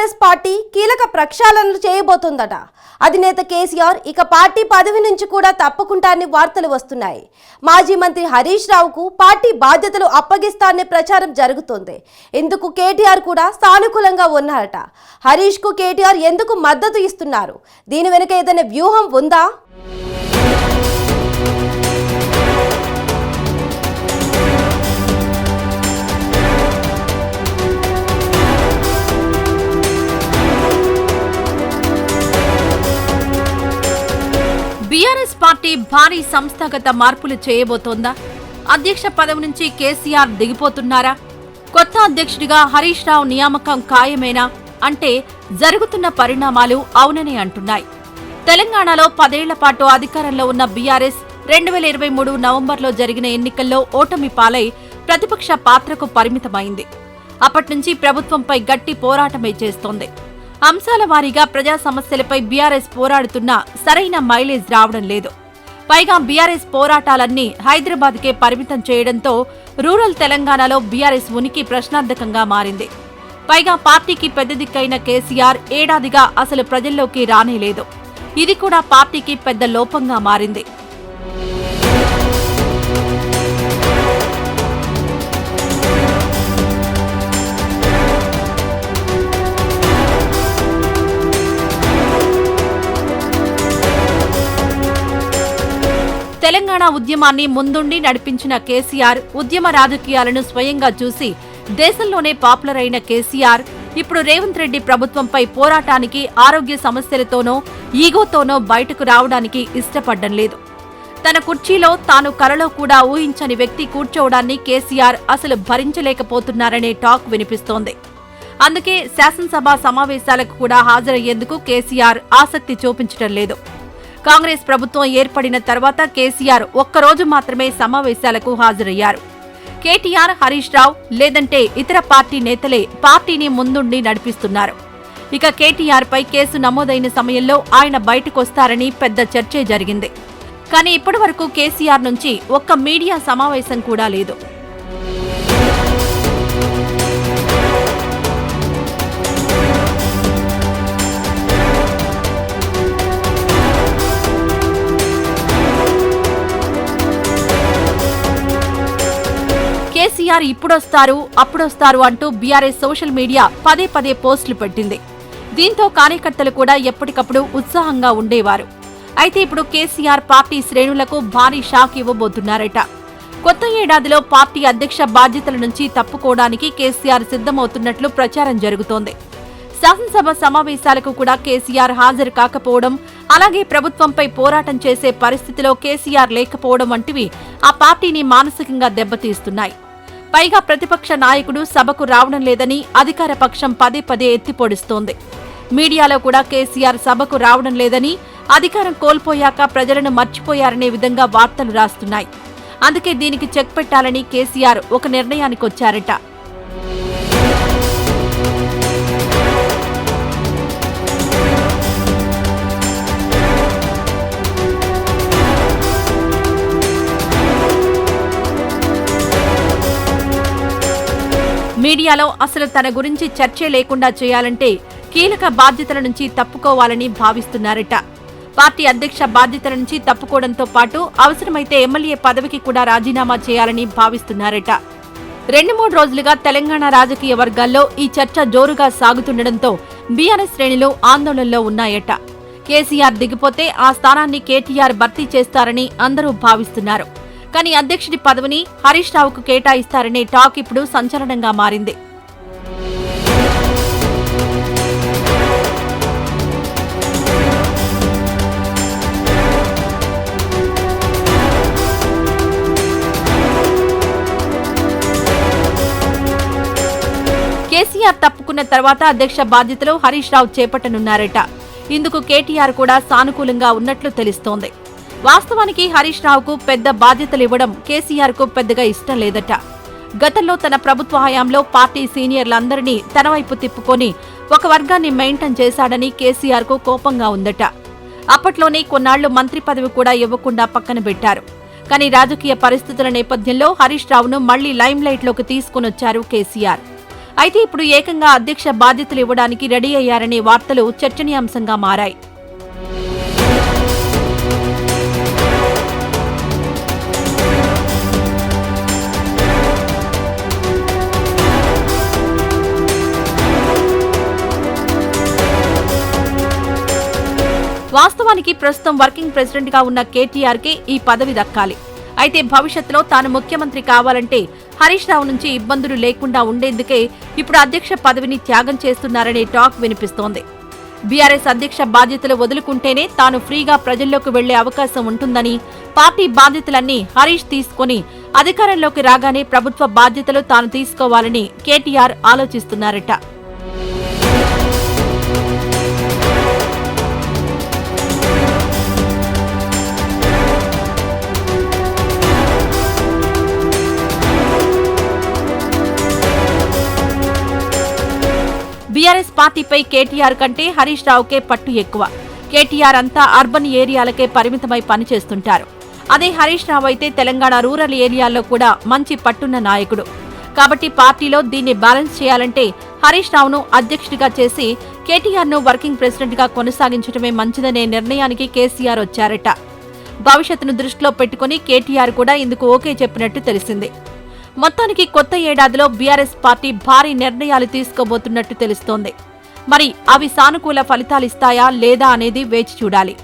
BRS party కీలక ప్రక్షాళనలు చేయబోతోందట. అధినేత కేసీఆర్ ఇక పార్టీ పదవి నుంచి కూడా తప్పుకుంటారని వార్తలు వస్తున్నాయి. మాజీ మంత్రి హరీష్ రావుకు పార్టీ బాధ్యతలు అప్పగిస్తారనే ప్రచారం జరుగుతోంది. ఇందుకు కేటీఆర్ కూడా సానుకూలంగా ఉన్నారట. హరీష్ కు కేటీఆర్ ఎందుకు మద్దతు ఇస్తున్నారు? దీని వెనుక ఏదైనా వ్యూహం ఉందా? బీఆర్ఎస్ పార్టీ భారీ సంస్థాగత మార్పులు చేయబోతోందా? అధ్యక్ష పదవి నుంచి కేసీఆర్ దిగిపోతున్నారా? కొత్త అధ్యక్షుడిగా హరీష్ రావు నియామకం ఖాయమేనా అంటే జరుగుతున్న పరిణామాలు అవుననే అంటున్నాయి. తెలంగాణలో 10 ఏళ్ల పాటు అధికారంలో ఉన్న బీఆర్ఎస్ 2023 నవంబర్లో జరిగిన ఎన్నికల్లో ఓటమి పాలై ప్రతిపక్ష పాత్రకు పరిమితమైంది. అప్పట్నుంచి ప్రభుత్వంపై గట్టి పోరాటమే చేస్తోంది. అంశాల వారీగా ప్రజా సమస్యలపై బీఆర్ఎస్ పోరాడుతున్నా సరైన మైలేజ్ రావడం లేదు. పైగా బీఆర్ఎస్ పోరాటాలన్నీ హైదరాబాద్కే పరిమితం చేయడంతో రూరల్ తెలంగాణలో బీఆర్ఎస్ ఉనికి ప్రశ్నార్థకంగా మారింది. పైగా పార్టీకి పెద్ద దిక్కైన కేసీఆర్ ఏడాదిగా అసలు ప్రజల్లోకి రానేలేదు. ఇది కూడా పార్టీకి పెద్ద లోపంగా మారింది. తెలంగాణ ఉద్యమాన్ని ముందుండి నడిపించిన కేసీఆర్, ఉద్యమ రాజకీయాలను స్వయంగా చూసి దేశంలోనే పాపులర్ అయిన కేసీఆర్ ఇప్పుడు రేవంత్ రెడ్డి ప్రభుత్వంపై పోరాటానికి ఆరోగ్య సమస్యలతోనో ఈగోతోనో బయటకు రావడానికి ఇష్టపడ్డం లేదు. తన కుర్చీలో తాను కలలో కూడా ఊహించని వ్యక్తి కూర్చోవడాన్ని కేసీఆర్ అసలు భరించలేకపోతున్నారనే టాక్ వినిపిస్తోంది. అందుకే శాసనసభ సమావేశాలకు కూడా హాజరయ్యేందుకు కేసీఆర్ ఆసక్తి చూపించడం లేదు. కాంగ్రెస్ ప్రభుత్వం ఏర్పడిన తర్వాత కేసీఆర్ ఒక్కరోజు మాత్రమే సమావేశాలకు హాజరయ్యారు. కేటీఆర్, హరీష్ రావు లేదంటే ఇతర పార్టీ నేతలే పార్టీని ముందుండి నడిపిస్తున్నారు. ఇక కేటీఆర్ పై కేసు నమోదైన సమయంలో ఆయన బయటకొస్తారని పెద్ద చర్చే జరిగింది. కానీ ఇప్పటివరకు కేసీఆర్ నుంచి ఒక్క మీడియా సమావేశం కూడా లేదు. కేసీఆర్ ఇప్పుడొస్తారు అప్పుడొస్తారు అంటూ బీఆర్ఎస్ సోషల్ మీడియా పదే పోస్టులు పెట్టింది. దీంతో కార్యకర్తలు కూడా ఎప్పటికప్పుడు ఉత్సాహంగా ఉండేవారు. అయితే ఇప్పుడు కేసీఆర్ పార్టీ శ్రేణులకు భారీ షాక్ ఇవ్వబోతున్నారట. కొత్త ఏడాదిలో పార్టీ అధ్యక్ష బాధ్యతల నుంచి తప్పుకోవడానికి కేసీఆర్ సిద్ధమవుతున్నట్లు ప్రచారం జరుగుతోంది. శాసనసభ సమావేశాలకు కూడా కేసీఆర్ హాజరు కాకపోవడం, అలాగే ప్రభుత్వంపై పోరాటం చేసే పరిస్థితిలో కేసీఆర్ లేకపోవడం వంటివి ఆ పార్టీని మానసికంగా దెబ్బతీస్తున్నాయి. పైగా ప్రతిపక్ష నాయకుడు సభకు రావడం లేదని అధికార పక్షం పదే ఎత్తిపొడుస్తోంది. మీడియాలో కూడా కేసీఆర్ సభకు రావడం లేదని, అధికారం కోల్పోయాక ప్రజలను మర్చిపోయారనే విధంగా వార్తలు రాస్తున్నాయి. అందుకే దీనికి చెక్ పెట్టాలని కేసీఆర్ ఒక నిర్ణయానికొచ్చారట. మీడియాలో అసలు తన గురించి చర్చే లేకుండా చేయాలంటే కీలక బాధ్యతల నుంచి తప్పుకోవాలని భావిస్తున్నారట. పార్టీ అధ్యక్ష బాధ్యతల నుంచి తప్పుకోవడంతో పాటు అవసరమైతే ఎమ్మెల్యే పదవికి కూడా రాజీనామా చేయాలని భావిస్తున్నారట. 2-3 రోజులుగా తెలంగాణ రాజకీయ వర్గాల్లో ఈ చర్చ జోరుగా సాగుతుండటంతో బీఆర్ఎస్ శ్రేణులు ఆందోళనలో ఉన్నాయట. కేసీఆర్ దిగిపోతే ఆ స్థానాన్ని కేటీఆర్ భర్తీ చేస్తారని అందరూ భావిస్తున్నారు. కానీ అధ్యక్షుడి పదవిని హరీష్ రావుకు కేటాయిస్తారనే టాక్ ఇప్పుడు సంచలనంగా మారింది. కేసీఆర్ తప్పుకున్న తర్వాత అధ్యక్ష బాధ్యతలు హరీష్ రావు చేపట్టనున్నారట. ఇందుకు కేటీఆర్ కూడా సానుకూలంగా ఉన్నట్లు తెలుస్తోంది. వాస్తవానికి హరీష్ రావుకు పెద్ద బాధ్యతలివ్వడం కేసీఆర్ కు పెద్దగా ఇష్టం లేదట. గతంలో తన ప్రభుత్వ హయాంలో పార్టీ సీనియర్లందరినీ తన వైపు తిప్పుకొని ఒక వర్గాన్ని మెయింటైన్ చేశాడని కేసీఆర్ కు కోపంగా ఉందట. అప్పట్లోనే కొన్నాళ్లు మంత్రి పదవి కూడా ఇవ్వకుండా పక్కన పెట్టారు. కానీ రాజకీయ పరిస్థితుల నేపథ్యంలో హరీష్ రావును మళ్లీ లైమ్ లైట్ లోకి తీసుకునొచ్చారు కేసీఆర్. అయితే ఇప్పుడు ఏకంగా అధ్యక్ష బాధ్యతలు ఇవ్వడానికి రెడీ అయ్యారనే వార్తలు చర్చనీయాంశంగా మారాయి. వాస్తవానికి ప్రస్తుతం వర్కింగ్ ప్రెసిడెంట్ గా ఉన్న కేటీఆర్కే ఈ పదవి దక్కాలి. అయితే భవిష్యత్తులో తాను ముఖ్యమంత్రి కావాలంటే హరీష్ రావు నుంచి ఇబ్బందులు లేకుండా ఉండేందుకే ఇప్పుడు అధ్యక్ష పదవిని త్యాగం చేస్తున్నారనే టాక్ వినిపిస్తోంది. బీఆర్ఎస్ అధ్యక్ష బాధ్యతలు వదులుకుంటేనే తాను ఫ్రీగా ప్రజల్లోకి వెళ్లే అవకాశం ఉంటుందని, పార్టీ బాధ్యతలన్నీ హరీష్ తీసుకుని అధికారంలోకి రాగానే ప్రభుత్వ బాధ్యతలు తాను తీసుకోవాలని కేటీఆర్ ఆలోచిస్తున్నారట. బీఆర్ఎస్ పార్టీపై కేటీఆర్ కంటే హరీష్ రావుకే పట్టు ఎక్కువ. కేటీఆర్ అంతా అర్బన్ ఏరియాలకే పరిమితమై పనిచేస్తుంటారు. అదే హరీష్ రావు అయితే తెలంగాణ రూరల్ ఏరియాల్లో కూడా మంచి పట్టున్న నాయకుడు. కాబట్టి పార్టీలో దీన్ని బ్యాలెన్స్ చేయాలంటే హరీష్ రావును అధ్యక్షుడిగా చేసి కేటీఆర్ను వర్కింగ్ ప్రెసిడెంట్గా కొనసాగించడమే మంచిదనే నిర్ణయానికి కేసీఆర్ వచ్చారట. భవిష్యత్తును దృష్టిలో పెట్టుకుని కేటీఆర్ కూడా ఇందుకు ఓకే చెప్పినట్టు తెలిసింది. మొత్తానికి కొత్త ఏడాదిలో బీఆర్ఎస్ పార్టీ భారీ నిర్ణయాలు తీసుకోబోతున్నట్టు తెలుస్తోంది. మరి అవి సానుకూల ఫలితాలిస్తాయా లేదా అనేది వేచి చూడాలి.